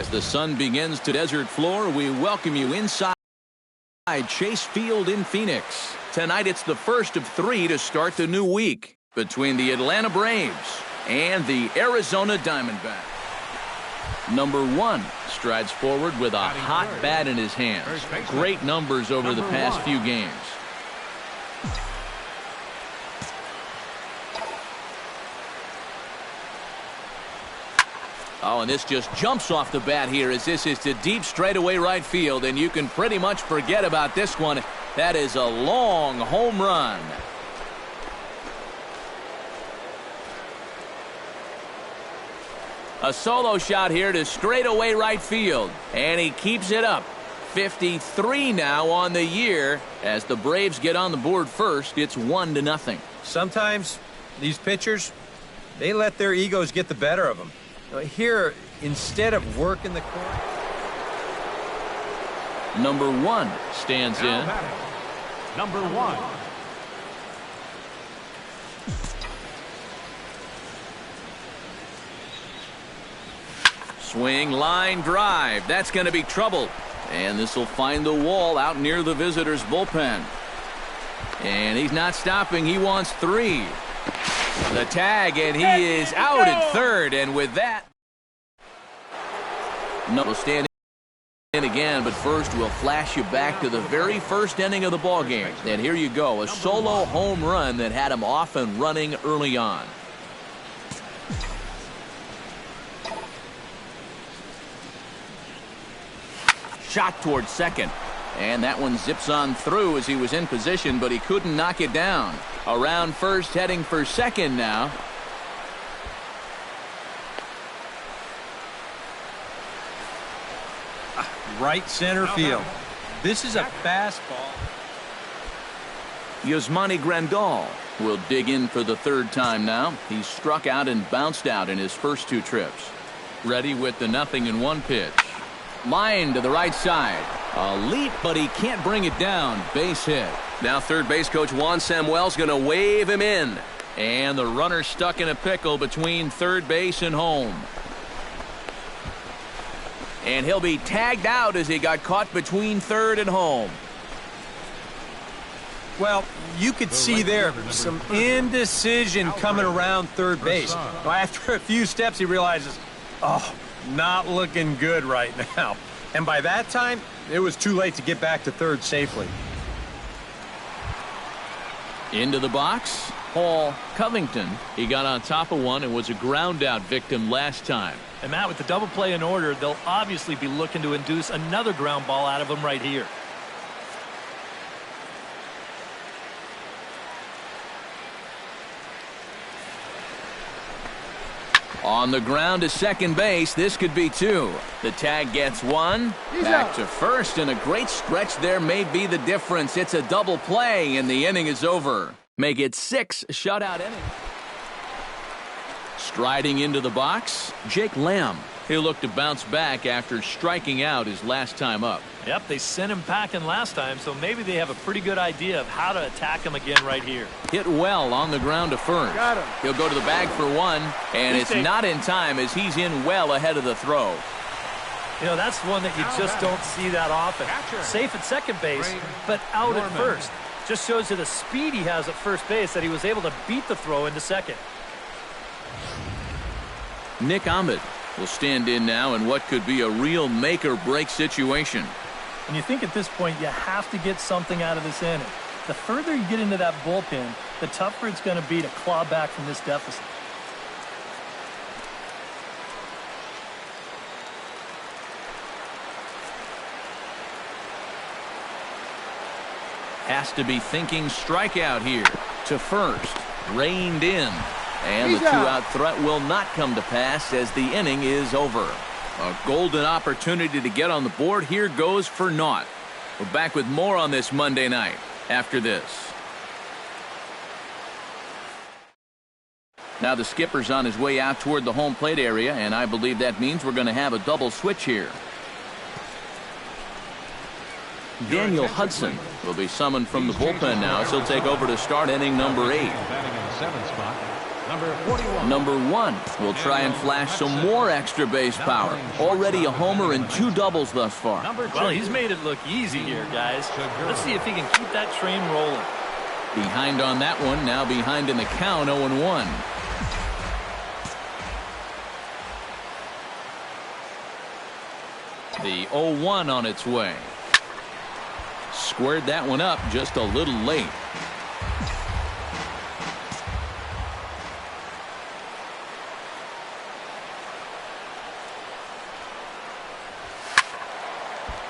As the sun begins to desert floor, we welcome you inside Chase Field in Phoenix. Tonight it's the first of 3 to start the new week between the Atlanta Braves and the Arizona Diamondbacks. Number 1 strides forward with a hot bat in his hands. Great numbers over the past few games. Oh, and this just jumps off the bat here as this is to deep straightaway right field, and you can pretty much forget about this one. That is a long home run. A solo shot here to straightaway right field, and he keeps it up. 53 now on the year. As the Braves get on the board first, it's 1-0. Sometimes these pitchers, they let their egos get the better of them. Here, instead of working the court. Number 1 stands in. Number 1. Swing, line, drive. That's going to be trouble. And this will find the wall out near the visitors' bullpen. And he's not stopping. He wants 3. The tag, and he is out at third. And with that, no, we'll stand in again. But first, we'll flash you back to the very first inning of the ball game. And here you go, a solo home run that had him off and running early on. Shot towards second. And that one zips on through as he was in position, but he couldn't knock it down. Around first, heading for second now. Right center field. This is a fastball. Yasmani Grandal will dig in for the 3rd time now. He struck out and bounced out in his first 2 trips. Ready with the 0-1 pitch. Line to the right side. A leap, but he can't bring it down. Base hit. Now third base coach Juan Samuel's going to wave him in. And the runner stuck in a pickle between third base and home. And he'll be tagged out as he got caught between third and home. Well, you could see there some indecision coming around third base. After a few steps, he realizes, oh, not looking good right now. And by that time, it was too late to get back to third safely. Into the box, Paul Covington. He got on top of one and was a ground out victim last time. And Matt, with the double play in order, they'll obviously be looking to induce another ground ball out of him right here. On the ground to second base, this could be 2. The tag gets 1. Back to first, and a great stretch there may be the difference. It's a double play, and the inning is over. Make it 6 shutout innings. Striding into the box, Jake Lamb. He'll look to bounce back after striking out his last time up. Yep, they sent him packing last time, so maybe they have a pretty good idea of how to attack him again right here. Hit well on the ground to first. Got him. He'll go to the bag for 1, and it's not in time as he's in well ahead of the throw. You know, that's one that you just don't see that often. Safe at second base, but out at first. Just shows you the speed he has at first base that he was able to beat the throw into second. Nick Ahmed will stand in now in what could be a real make-or-break situation. And you think at this point you have to get something out of this inning. The further you get into that bullpen, the tougher it's going to be to claw back from this deficit. Has to be thinking strikeout here. To first, reined in. And the 2-out threat will not come to pass as the inning is over. A golden opportunity to get on the board here goes for naught. We're back with more on this Monday night after this. Now the skipper's on his way out toward the home plate area, and I believe that means we're going to have a double switch here. Daniel Hudson will be summoned from the bullpen now, so he'll take over to start inning number 8. Number 1 will try and flash some more extra base power. Already a homer and 2 doubles thus far. Well, he's made it look easy here, guys. Let's see if he can keep that train rolling. Behind on that one, now behind in the count, 0-1. The 0-1 on its way. Squared that one up just a little late.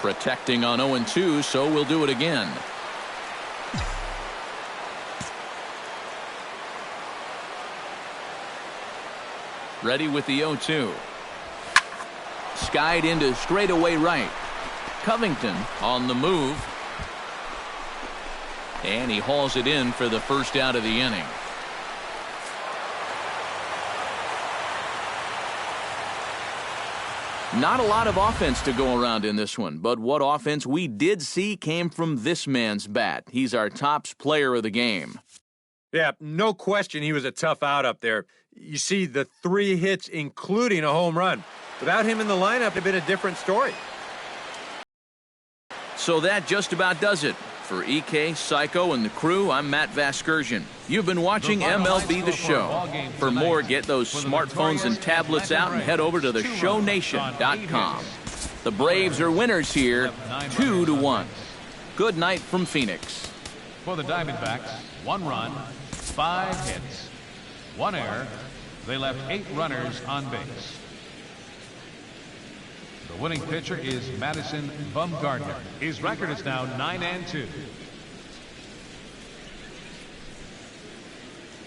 Protecting on 0-2, so we'll do it again. Ready with the 0-2. Skied into straightaway right. Covington on the move. And he hauls it in for the first out of the inning. Not a lot of offense to go around in this one, but what offense we did see came from this man's bat. He's our tops player of the game. Yeah, no question he was a tough out up there. You see the 3 hits, including a home run. Without him in the lineup, it'd have been a different story. So that just about does it. For EK, Psycho, and the crew, I'm Matt Vasgersian. You've been watching MLB The Show. For more, get those smartphones and tablets out and head over to theshownation.com. The Braves are winners here, 2-1. Good night from Phoenix. For the Diamondbacks, 1 run, 5 hits, 1 error. They left 8 runners on base. The winning pitcher is Madison Bumgarner. His record is now 9-2.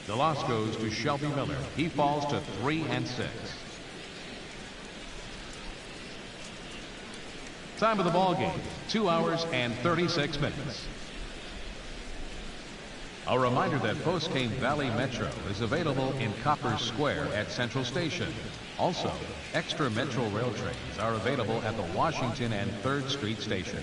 The loss goes to Shelby Miller. He falls to 3-6. Time of the ball game, 2 hours and 36 minutes. A reminder that Postgame Valley Metro is available in Copper Square at Central Station. Also, extra Metro rail trains are available at the Washington and 3rd Street Station.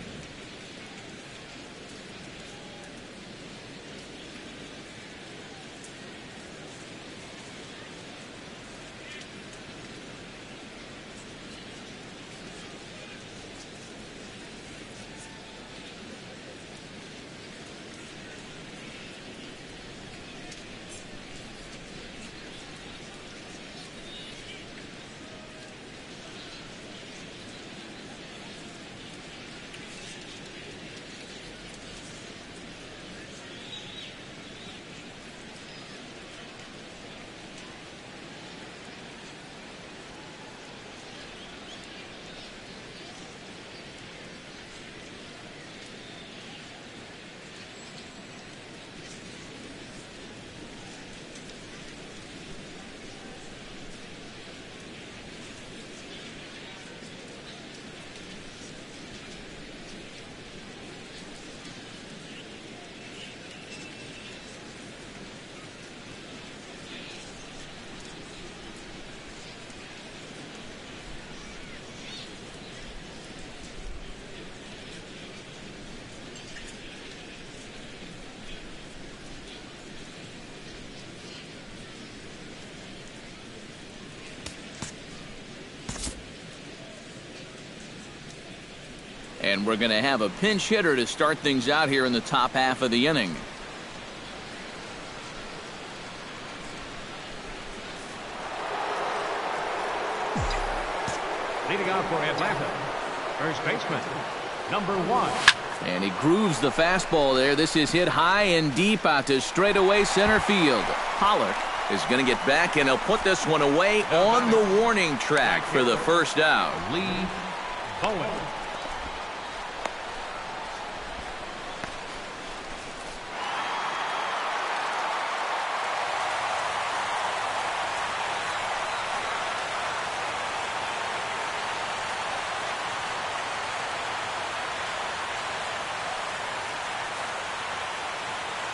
And we're going to have a pinch hitter to start things out here in the top half of the inning. Leading out for Atlanta, first baseman, number 1. And he grooves the fastball there. This is hit high and deep out to straightaway center field. Pollock is going to get back, and he'll put this one away on the warning track for the first out. Lee Bowen.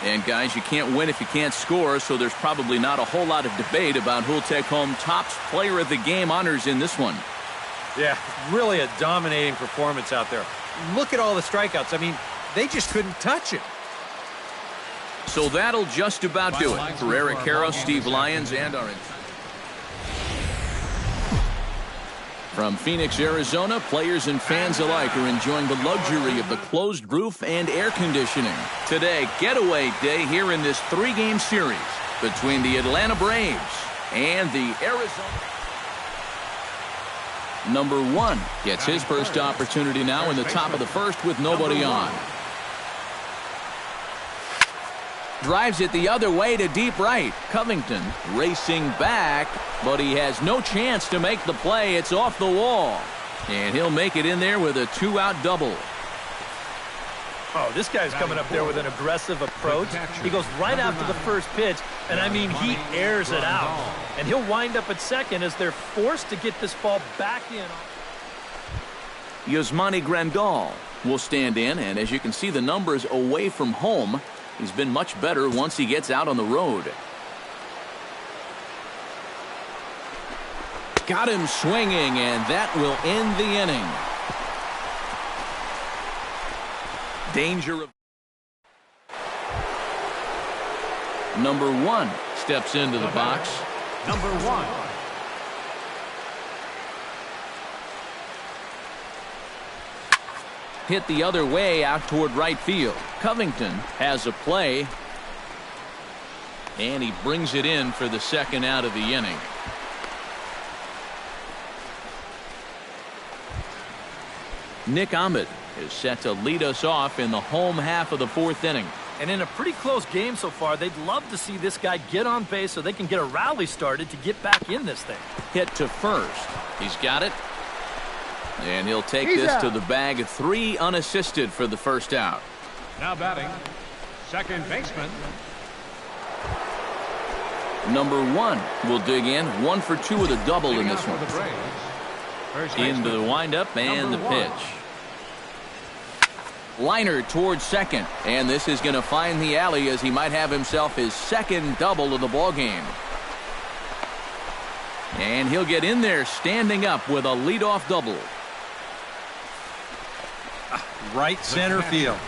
And guys, you can't win if you can't score, so there's probably not a whole lot of debate about who'll take home tops player of the game honors in this one. Yeah, really a dominating performance out there. Look at all the strikeouts. I mean, they just couldn't touch him. So that'll just about do it for Eric Harrow, Steve Lyons, and our from Phoenix, Arizona, players and fans alike are enjoying the luxury of the closed roof and air conditioning. Today, getaway day here in this 3-game series between the Atlanta Braves and the Arizona. Number 1 gets his first opportunity now in the top of the first with nobody on. Drives it the other way to deep right. Covington racing back, but he has no chance to make the play. It's off the wall. And he'll make it in there with a 2-out double. Oh, this guy's coming up there with an aggressive approach. He goes right after the first pitch, and I mean, he airs it out. And he'll wind up at second as they're forced to get this ball back in. Yasmani Grandal will stand in, and as you can see, the numbers away from home, he's been much better once he gets out on the road. Got him swinging, and that will end the inning. Danger of number 1 steps into the box. Number 1. Hit the other way out toward right field. Covington has a play, and he brings it in for the second out of the inning. Nick Ahmed is set to lead us off in the home half of the 4th inning. And in a pretty close game so far, they'd love to see this guy get on base so they can get a rally started to get back in this thing. Hit to first. He's got it. And he'll take this to the bag. 3 unassisted for the first out. Now batting, second baseman. Number 1 will dig in. 1 for 2 with a double in this one. Into the windup and the pitch. Liner towards second, and this is going to find the alley as he might have himself his second double of the ball game. And he'll get in there standing up with a leadoff double. Right center field.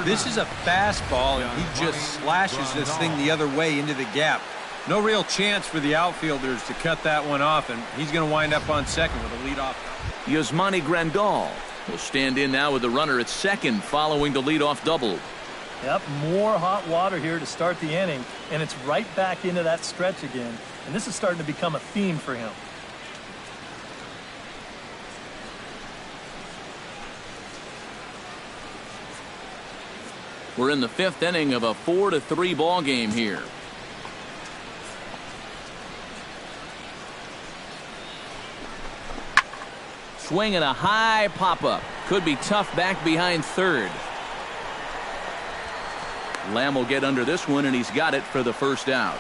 This is a fastball, and he just slashes this thing the other way into the gap. No real chance for the outfielders to cut that one off, and he's going to wind up on second with a leadoff. Yasmani Grandal will stand in now with the runner at second following the leadoff double. Yep, more hot water here to start the inning, and it's right back into that stretch again. And this is starting to become a theme for him. We're in the 5th inning of a 4-3 ball game here. Swing and a high pop-up. Could be tough back behind third. Lamb will get under this one, and he's got it for the first out.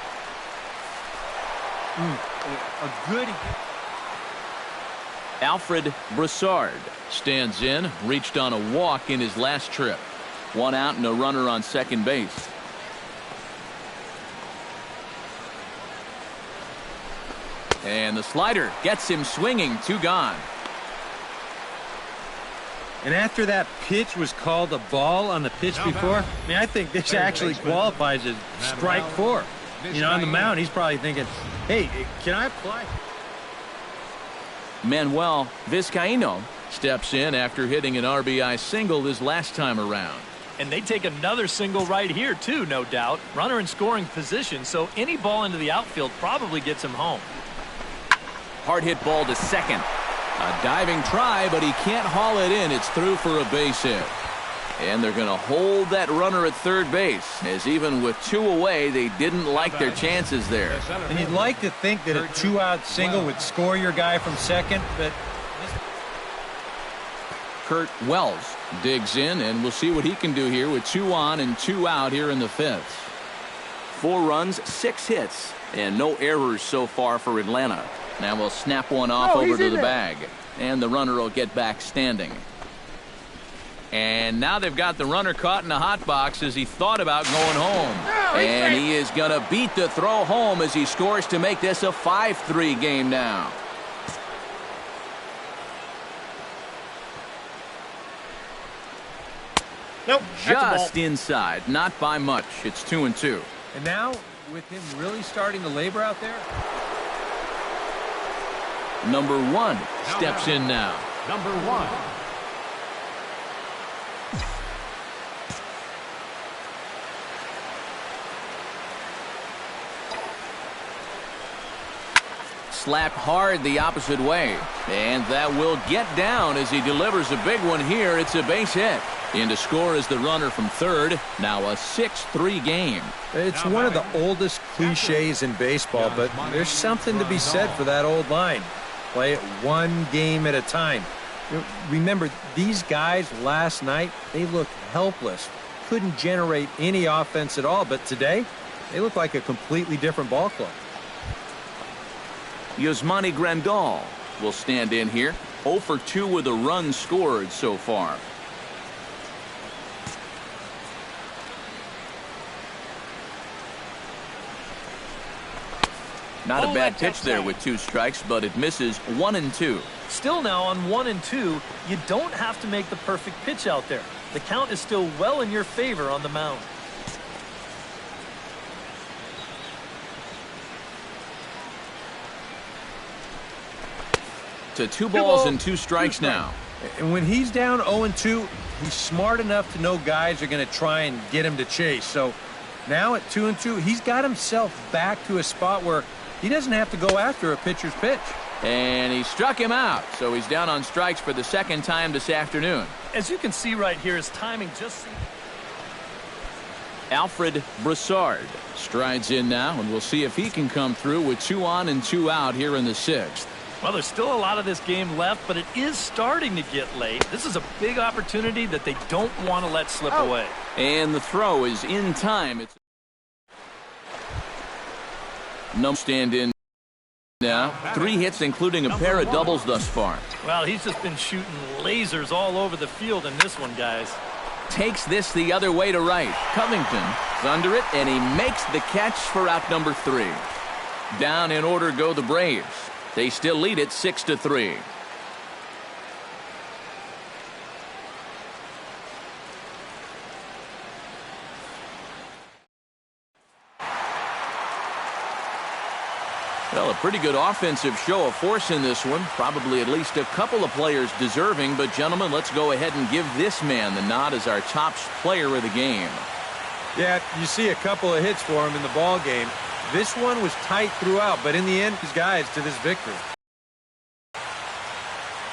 A good. Alfred Broussard stands in, reached on a walk in his last trip. 1 out and a runner on second base. And the slider gets him swinging. 2 gone. And after that pitch was called a ball on the pitch before, I mean, I think this actually qualifies as strike 4. You know, on the mound, he's probably thinking, hey, can I play? Manuel Vizcaíno steps in after hitting an RBI single his last time around. And they take another single right here, too, no doubt. Runner in scoring position, so any ball into the outfield probably gets him home. Hard hit ball to second. A diving try, but he can't haul it in. It's through for a base hit. And they're going to hold that runner at third base, as even with 2 away, they didn't like their chances there. And you'd like to think that a 2-out single would score your guy from second, but Kurt Wells digs in, and we'll see what he can do here with 2 on and 2 out here in the 5th. 4 runs, 6 hits, and no errors so far for Atlanta. Now we'll snap one off over to the bag, and the runner will get back standing. And now they've got the runner caught in the hot box as he thought about going home. And he is going to beat the throw home as he scores to make this a 5-3 game now. Nope. That's a ball. Just inside, not by much. It's 2-2. And now, with him really starting to labor out there. Number 1 steps in now. Number 1. Slapped hard the opposite way. And that will get down as he delivers a big one here. It's a base hit. In to score is the runner from third. Now a 6-3 game. It's one of the oldest cliches in baseball, but there's something to be said for that old line. Play it one game at a time. Remember, these guys last night, they looked helpless. Couldn't generate any offense at all, but today, they look like a completely different ball club. Yasmani Grandal will stand in here. 0 for 2 with a run scored so far. Not a bad pitch there with 2 strikes, but it misses 1-2. Still now on 1-2, you don't have to make the perfect pitch out there. The count is still well in your favor on the mound. To 2 balls and 2 strikes now. And when he's down 0-2, he's smart enough to know guys are going to try and get him to chase. So now at 2-2, he's got himself back to a spot where he doesn't have to go after a pitcher's pitch. And he struck him out, so he's down on strikes for the second time this afternoon. As you can see right here, his timing just... Alfred Broussard strides in now, and we'll see if he can come through with 2 on and 2 out here in the 6th. Well, there's still a lot of this game left, but it is starting to get late. This is a big opportunity that they don't want to let slip away. And the throw is in time. It's no stand in now. 3 hits, including a pair of doubles thus far. Well, he's just been shooting lasers all over the field in this one, guys. Takes this the other way to right. Covington is under it, and he makes the catch for out number 3. Down in order go the Braves. They still lead it 6-3. Well, a pretty good offensive show of force in this one. Probably at least a couple of players deserving. But, gentlemen, let's go ahead and give this man the nod as our top player of the game. Yeah, you see a couple of hits for him in the ball game. This one was tight throughout, but in the end, these guys to this victory.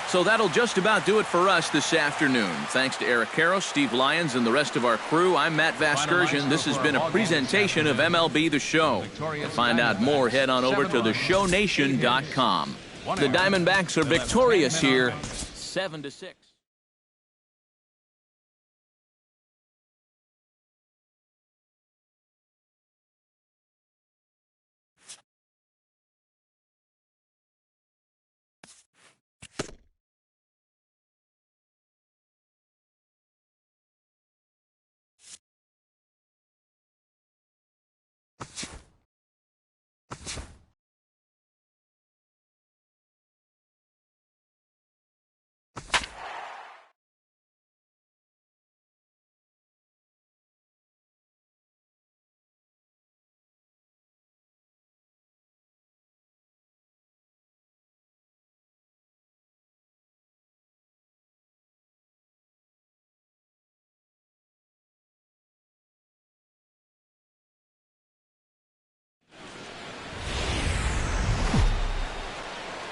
So that'll just about do it for us this afternoon. Thanks to Eric Karros, Steve Lyons, and the rest of our crew. I'm Matt Vasgersian. This has been a presentation of MLB The Show. To find out more, head on over to theshownation.com. The Diamondbacks are victorious here, 7-6.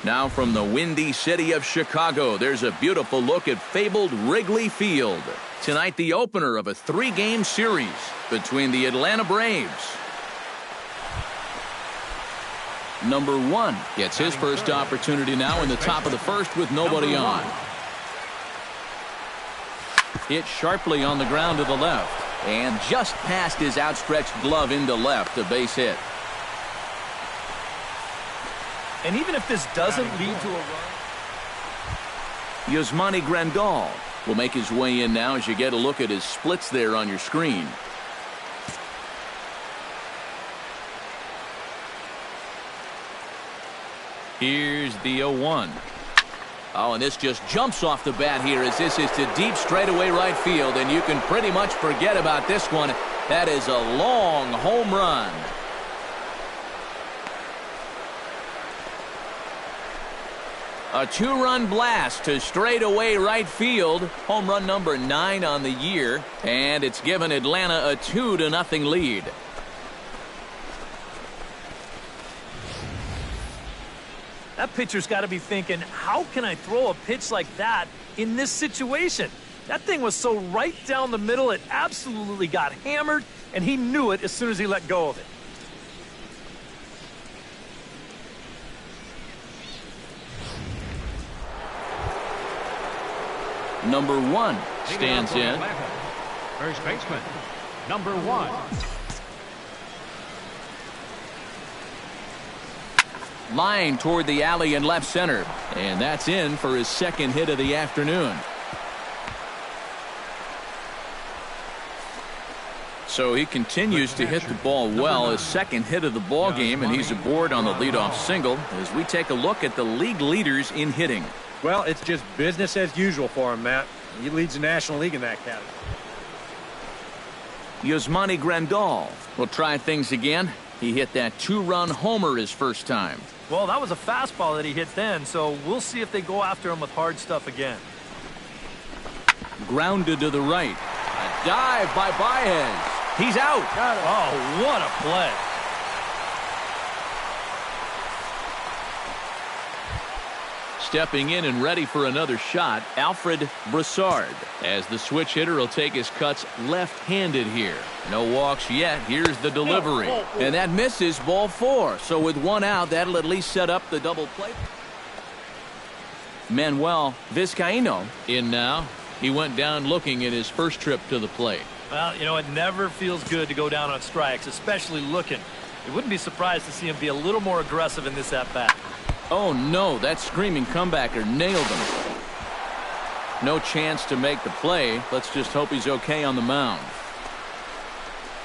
Now from the windy city of Chicago, there's a beautiful look at fabled Wrigley Field. Tonight, the opener of a 3-game series between the Atlanta Braves. Number 1 gets his first opportunity now in the top of the first with nobody on. Hit sharply on the ground to the left and just past his outstretched glove into left, a base hit. And even if this doesn't lead to a run, Yasmani Grandal will make his way in now as you get a look at his splits there on your screen. Here's the 0-1. Oh, and this just jumps off the bat here as this is to deep straightaway right field, and you can pretty much forget about this one. That is a long home run. A two-run blast to straightaway right field. Home run number 9 on the year, and it's given Atlanta a 2-0 lead. That pitcher's got to be thinking, how can I throw a pitch like that in this situation? That thing was so right down the middle, it absolutely got hammered, and he knew it as soon as he let go of it. Number 1 stands in. First baseman, number 1. Line toward the alley in left center, and that's in for his second hit of the afternoon. So he continues to hit the ball well, his second hit of the ball game, and he's aboard on the leadoff single as we take a look at the league leaders in hitting. Well, it's just business as usual for him, Matt. He leads the National League in that category. Yasmani Grandal will try things again. He hit that 2-run homer his first time. Well, that was a fastball that he hit then, so we'll see if they go after him with hard stuff again. Grounded to the right. A dive by Baez. He's out. Oh, what a play. Stepping in and ready for another shot, Alfred Broussard. As the switch hitter will take his cuts left-handed here. No walks yet. Here's the delivery. And that misses, ball 4. So with one out, that'll at least set up the double play. Manuel Vizcaíno in now. He went down looking at his first trip to the plate. Well, you know, it never feels good to go down on strikes, especially looking. You wouldn't be surprised to see him be a little more aggressive in this at-bat. Oh, no, that screaming comebacker nailed him. No chance to make the play. Let's just hope he's okay on the mound.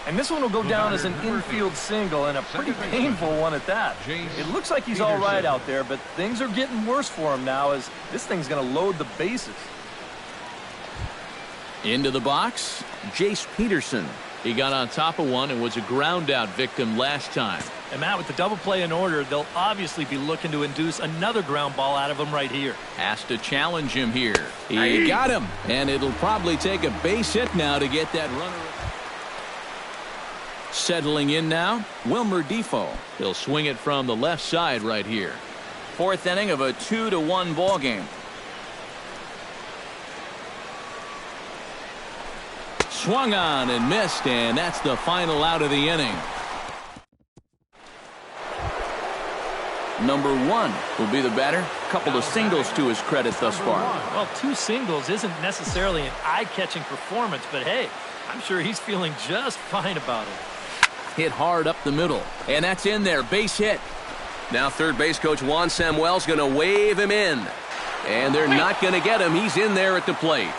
And this one will go down as an infield single, and a pretty painful one at that. It looks like he's all right out there, but things are getting worse for him now as this thing's going to load the bases. Into the box, Jace Peterson. He got on top of one and was a ground-out victim last time. And, Matt, with the double play in order, they'll obviously be looking to induce another ground ball out of him right here. Has to challenge him here. He got him, and it'll probably take a base hit now to get that runner. Settling in now, Wilmer Defoe. He'll swing it from the left side right here. Fourth inning of a 2-1 ball game. Swung on and missed, and that's the final out of the inning. Number 1 will be the batter. Couple of singles to his credit thus far. Well, 2 singles isn't necessarily an eye-catching performance, but hey, I'm sure he's feeling just fine about it. Hit hard up the middle, and that's in there. Base hit. Now third base coach Juan Samuel's going to wave him in, and they're not going to get him. He's in there at the plate.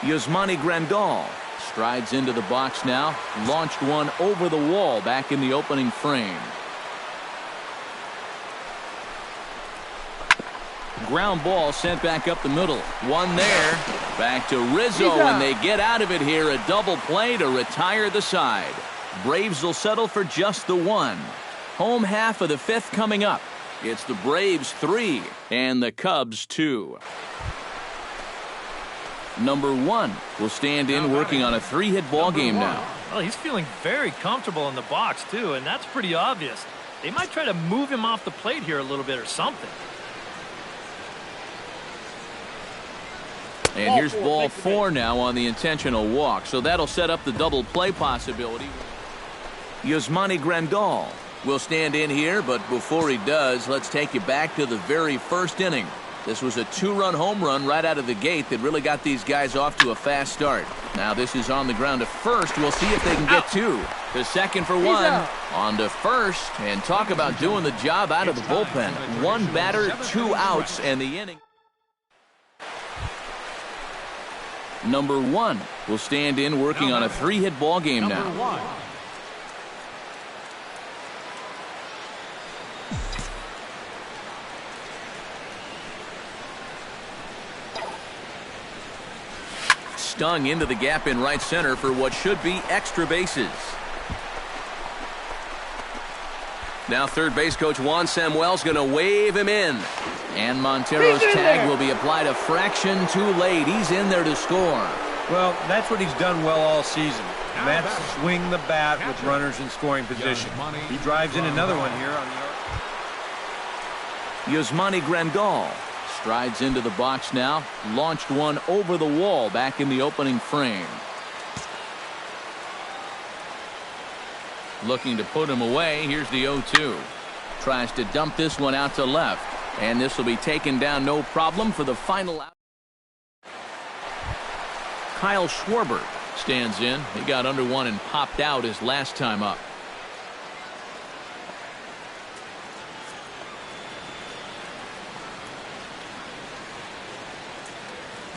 Yasmani Grandal strides into the box now. Launched one over the wall back in the opening frame. Ground ball sent back up the middle. One there. Back to Rizzo, and they get out of it here. A double play to retire the side. Braves will settle for just the 1. Home half of the 5th coming up. It's the Braves 3 and the Cubs 2. Number 1 will stand in working on a 3-hit ball game now. Well, he's feeling very comfortable in the box, too, and that's pretty obvious. They might try to move him off the plate here a little bit or something. And here's ball 4 now on the intentional walk, so that'll set up the double play possibility. Yasmani Grandal will stand in here, but before he does, let's take you back to the very first inning. This was a 2-run home run right out of the gate that really got these guys off to a fast start. Now this is on the ground to first. We'll see if they can get 2. To second for 1. On to first. And talk about doing the job out of the bullpen. 1 batter, 2 outs, and the inning. Number 1 will stand in working on a 3-hit ball game now. stung into the gap in right center for what should be extra bases. Now third base coach Juan Samuel's going to wave him in. And Montero's tag will be applied a fraction too late. He's in there to score. Well, that's what he's done well all season. Mets swing the bat with runners in scoring position. He drives in another one here on the Yasmani Grandal strides into the box now. Launched one over the wall back in the opening frame. Looking to put him away. Here's the 0-2. Tries to dump this one out to left. And this will be taken down no problem for the final out. Kyle Schwarber stands in. He got under one and popped out his last time up.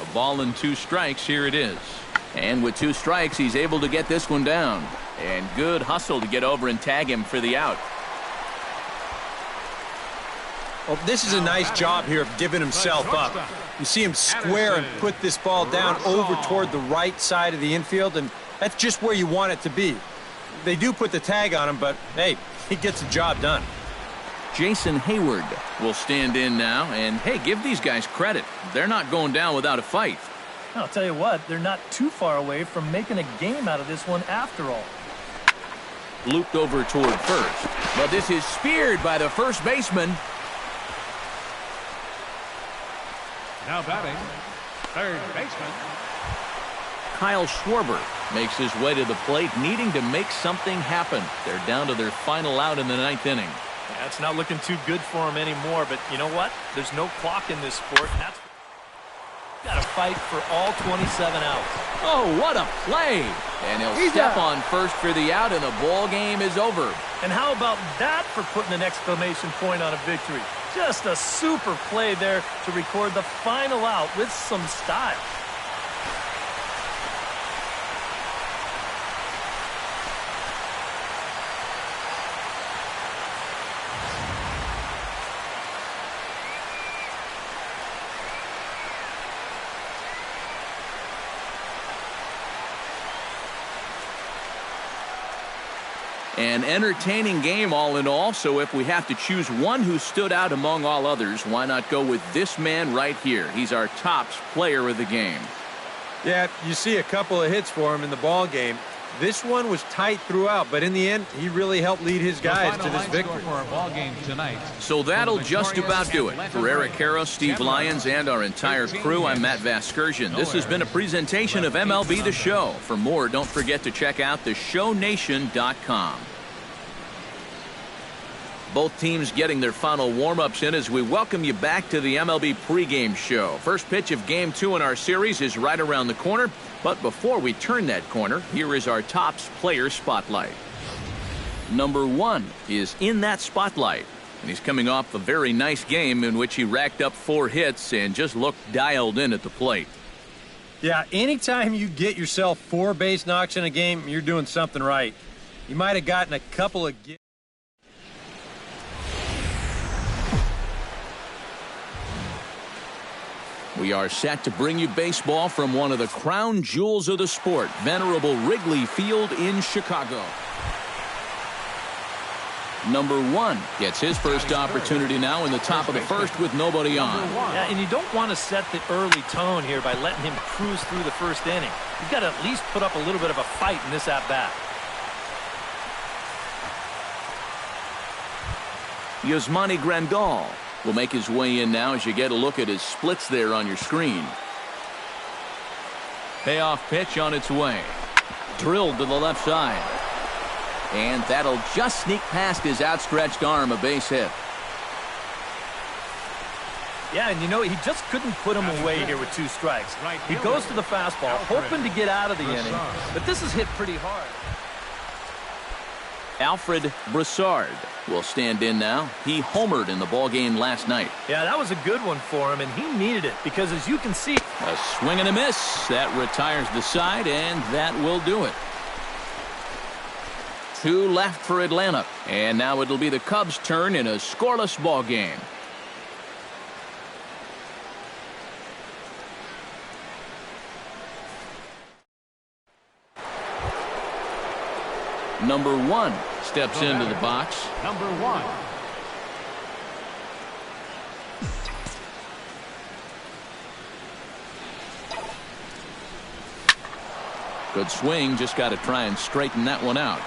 A ball and 2 strikes. Here it is. And with 2 strikes, he's able to get this one down. And good hustle to get over and tag him for the out. Well, this is a nice job here of giving himself up. You see him square and put this ball down over toward the right side of the infield, and that's just where you want it to be. They do put the tag on him, but, hey, he gets the job done. Jason Hayward will stand in now, and, hey, give these guys credit. They're not going down without a fight. I'll tell you what, they're not too far away from making a game out of this one after all. Looped over toward first, but this is speared by the first baseman. Now batting, third baseman Kyle Schwarber makes his way to the plate, needing to make something happen. They're down to their final out in the 9th inning. Yeah, it's not looking too good for him anymore, but you know what? There's no clock in this sport. That's got to fight for all 27 outs. Oh, what a play! And he'll step on first for the out, and the ball game is over. And how about that for putting an exclamation point on a victory? Just a super play there to record the final out with some style. An entertaining game all in all, so if we have to choose one who stood out among all others, why not go with this man right here? He's our tops player of the game. Yeah, you see a couple of hits for him in the ball game. This one was tight throughout, but in the end, he really helped lead his guys to this victory. for our ball game tonight. So that'll just about do it. For Eric Harrow, Steve Lyons, and our entire crew, I'm Matt Vasgersian. This has been a presentation of MLB The Show. For more, don't forget to check out theshownation.com. Both teams getting their final warm-ups in as we welcome you back to the MLB pregame show. First pitch of Game 2 in our series is right around the corner. But before we turn that corner, here is our tops player spotlight. Number 1 is in that spotlight. And he's coming off a very nice game in which he racked up 4 hits and just looked dialed in at the plate. Yeah, anytime you get yourself 4 base knocks in a game, you're doing something right. You might have gotten a couple of... We are set to bring you baseball from one of the crown jewels of the sport, venerable Wrigley Field in Chicago. Number 1 gets his first opportunity now in the top of the first with nobody on. Yeah, and you don't want to set the early tone here by letting him cruise through the first inning. You've got to at least put up a little bit of a fight in this at-bat. Yasmani Grandal will make his way in now as you get a look at his splits there on your screen. Payoff pitch on its way. Drilled to the left side. And that'll just sneak past his outstretched arm, a base hit. Yeah, and you know, he just couldn't put him away here with 2 strikes. He goes to the fastball, hoping to get out of the inning, but this is hit pretty hard. Alfred Broussard will stand in now. He homered in the ballgame last night. Yeah, that was a good one for him, and he needed it because, as you can see... A swing and a miss. That retires the side, and that will do it. 2 left for Atlanta, and now it'll be the Cubs' turn in a scoreless ballgame. Number 1 steps into the box. Number 1. Good swing, just got to try and straighten that one out.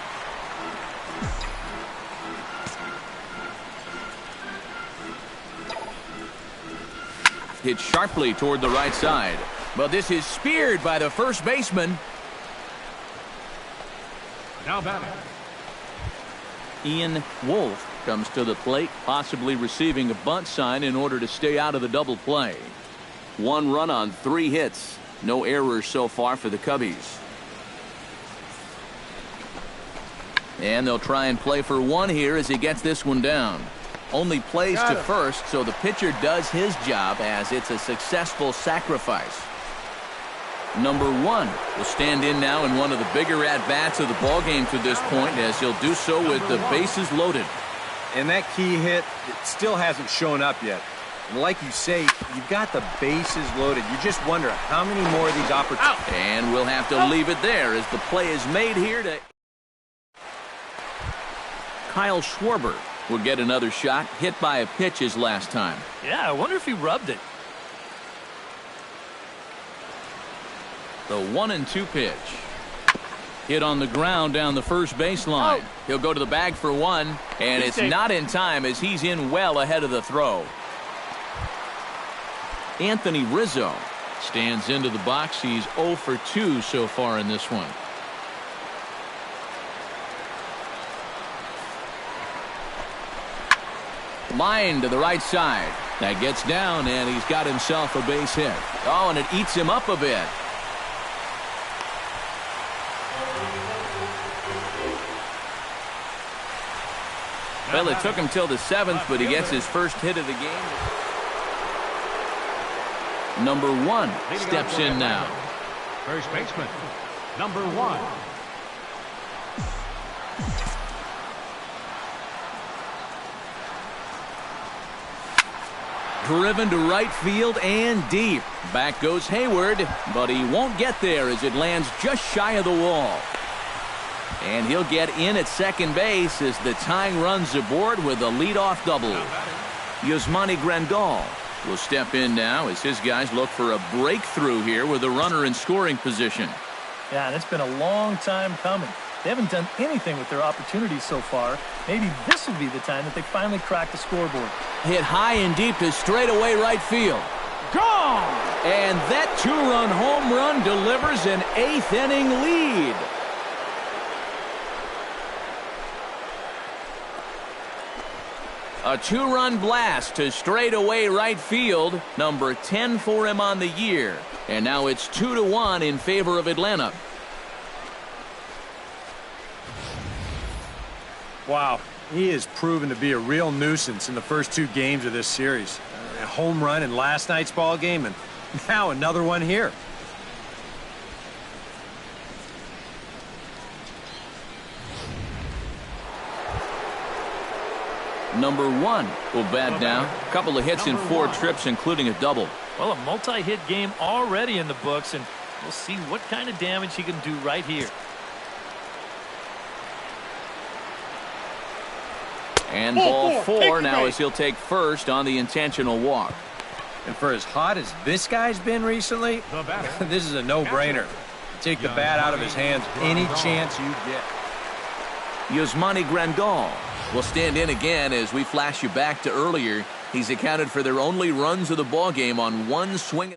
Hit sharply toward the right side. But this is speared by the first baseman. Now batting. Ian Wolf comes to the plate, possibly receiving a bunt sign in order to stay out of the double play. 1 run on 3 hits. No errors so far for the Cubbies. And they'll try and play for 1 here as he gets this one down. Only plays to first, so the pitcher does his job as it's a successful sacrifice. Number 1 will stand in now in one of the bigger at-bats of the ballgame to this point, as he'll do so with the bases loaded. And that key hit, it still hasn't shown up yet. And like you say, you've got the bases loaded. You just wonder how many more of these opportunities. And we'll have to leave it there as the play is made here to... Kyle Schwarber will get another shot, hit by a pitch his last time. Yeah, I wonder if he rubbed it. The 1-2 pitch. Hit on the ground down the first baseline. He'll go to the bag for 1, and it's not in time as he's in well ahead of the throw. Anthony Rizzo stands into the box. He's 0 for 2 so far in this one. Line to the right side. That gets down, and he's got himself a base hit. Oh, and it eats him up a bit. Well, it took him till the 7th, but he gets his first hit of the game. Number 1 steps in now. First baseman, number 1. Driven to right field and deep. Back goes Hayward, but he won't get there as it lands just shy of the wall. And he'll get in at second base as the tying run's aboard with a leadoff double. Yasmani Grandal will step in now as his guys look for a breakthrough here with a runner in scoring position. Yeah, and it's been a long time coming. They haven't done anything with their opportunities so far. Maybe this will be the time that they finally crack the scoreboard. Hit high and deep to straightaway right field. Gone! And that 2-run home run delivers an 8th inning lead. A 2-run blast to straightaway right field. Number 10 for him on the year. And now it's 2-1 in favor of Atlanta. Wow, he has proven to be a real nuisance in the first 2 games of this series. A home run in last night's ball game, and now another one here. Number 1 will bat down. A couple of hits in 4 trips, including a double. Well, a multi-hit game already in the books, and we'll see what kind of damage he can do right here. And ball 4 now as he'll take first on the intentional walk. And for as hot as this guy's been recently, this is a no-brainer. Take the bat out of his hands any chance you get. Yasmani Grandal will stand in again as we flash you back to earlier. He's accounted for their only runs of the ballgame on 1 swing.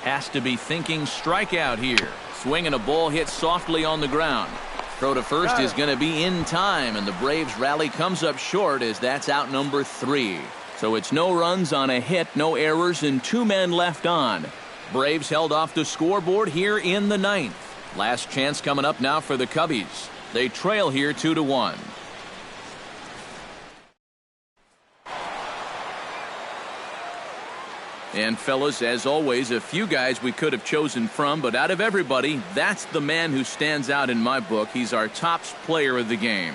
Has to be thinking strikeout here. Swinging a ball hit softly on the ground. Throw to first is going to be in time, and the Braves rally comes up short as that's out number 3. So it's no runs on a hit, no errors, and 2 men left on. Braves held off the scoreboard here in the 9th. Last chance coming up now for the Cubbies. They trail here 2-1. And fellas, as always, a few guys we could have chosen from, but out of everybody, that's the man who stands out in my book. He's our top player of the game.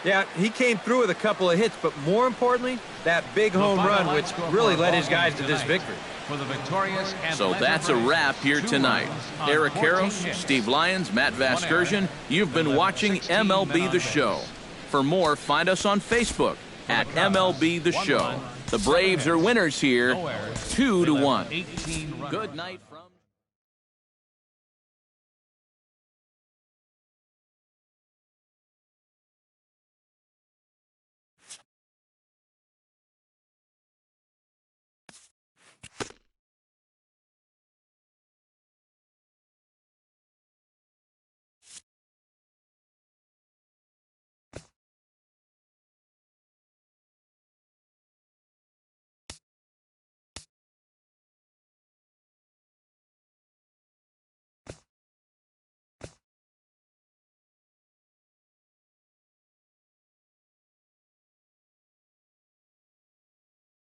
Yeah, he came through with a couple of hits, but more importantly, that big home run, which really led his guys to this victory. For the victorious So that's a wrap here tonight. Eric Karros, Steve Lyons, Matt Vasgersian, you've been watching MLB The Show. For more, find us on Facebook at MLB The Show. The Braves are winners here, 2-1. Good night.